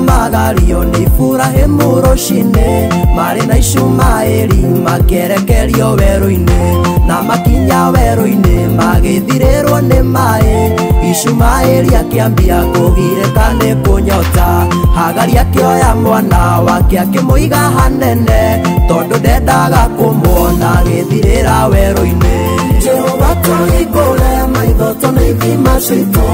Magario ni furahe muroshine mari na ishumaeli makerekerio weroine na makinya weroine magithirerwo ni mae ishumaeli akiambia kugirekane kunyota Hagari akioya mwana wake akimuiga hanene tondu ndendaga kumuona githirira weroine Jehova tuhingure maitho tona ithima citũ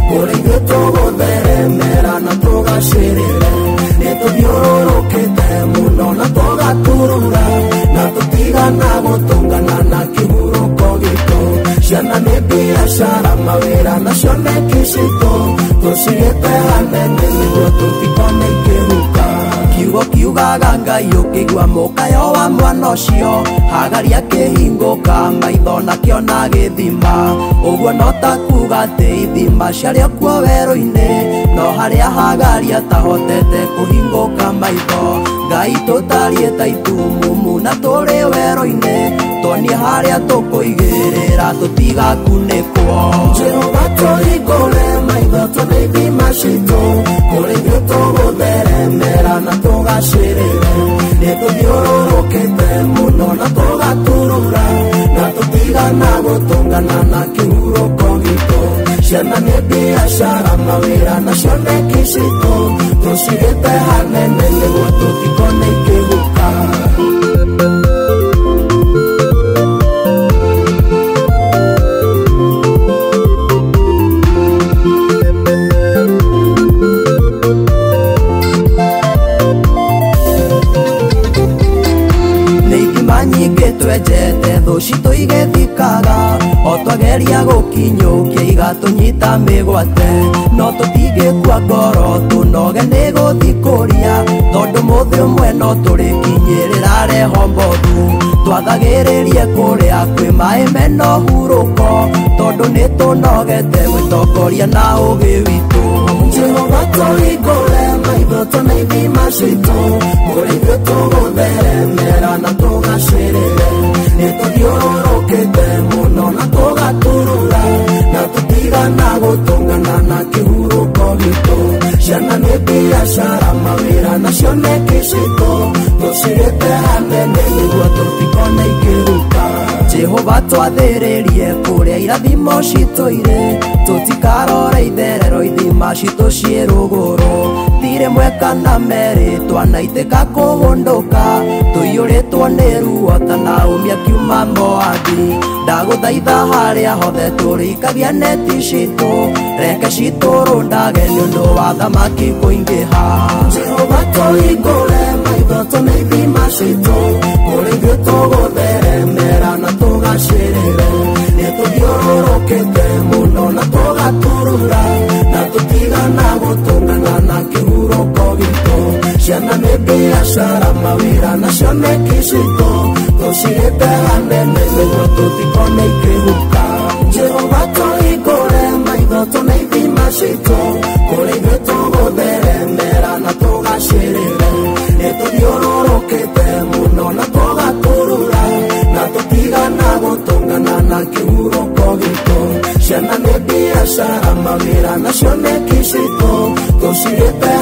kũrĩ ithuĩ tũgũtheremera na tũgacĩrĩre nĩtũthiũrũrũkĩte mũno na tũgaturura na tũtigana gũtũngana na kĩhurũko gitũ ciana nĩ biacara mawĩra nacio nĩ kĩcitũ tũcigĩte hanene nĩguo tũtikone ikĩhuka kiugo kiugaga Ngai ũkĩigua mũkayo wa mwana ũcio Hagari akĩhingũka maitho nakĩona gĩthima ũguo no ta kuuga atĩ ithima ciarĩ kuo werũ-inĩ no harĩa Hagari atahotete kũhingũka maitho Ngai tũtariĩ ta itumumu na tũrĩ werũ-inĩ tuonie harĩa tũkũigĩrĩra tũtigakunĩkwo Jehova tũhingũre maitho tona ithima citũ kũrĩ ithuĩ tũgũtheremera na tũgacĩrĩre nĩtũthiũrũrũkĩte mũno na tũgaturura na tũtigana gũtũngana na kĩhurũko gitũ ciana nĩ biacara mawĩra nacio nĩ kĩcitũ tũcigĩte hanene nĩguo tũtikone ikĩhuka Twejete thũ citũ igĩthikaga o twageria gũkinyũkia igatũnyita mĩgwate no tũtingĩkua ngoro tũnoge nĩ gũthikũria tondũ mũthĩ ũmwe no tũrĩkinyĩrĩra Rehobothu twathagĩrĩrie kũrĩa kwĩ maĩ mena ũhurũko tondũ nĩ tũnogete gwĩtongoria na ũgĩ witũ Jehova tũhingũre maitho tona ithima citũ kũrĩ ithuĩ tũgũtheremera na tũgacĩrĩre nĩtũthiũrũrũkĩte mũno na tũgaturura na tũtigana gũtũngana na kĩhurũko gitũ ciana nĩ biacara mawĩra nacio nĩ kĩcitũ tũcigĩte hanene nĩguo tũtikone ikĩhuka Jehova twathĩrĩrie kũrĩa irathimo citũ irĩ tũtikarore itherero ithima citũ ciĩ rũgũrũ tirĩmwe kana merĩ twanaitĩka kũhũndũka tũiyũrĩtwo nĩ ruo ta Naomi akiuma Moabi ndagũthaitha harĩa hothe tũrĩikagia neti citũ reke citũrũndage nĩũndũ wa thamaki kũingĩha Jehova tũhingũre maitho tona ithima citũ kũrĩ ithuĩ tũgũtheremera na tũgacĩrĩre nĩtũthiũrũrũkĩte mũno na tũgaturura na tũtigana gũtũngana na kĩhurũko gitũ ciana nĩ biacara mawĩra nacio nĩ kĩcitũ tũcigĩte hanene nĩguo tũtikone ikĩhuka Jehova tũhingũre maitho tona ithima citũ kũrĩ ithuĩ tũgũtheremera na tũgacĩrĩre nĩtũthiũrũrũkĩte mũno na tũgaturura na tũtigana gũtũngana na kĩhurũko gitũ ciana nĩ biacara mawĩra nacio nĩ kĩcitũ tũcigĩte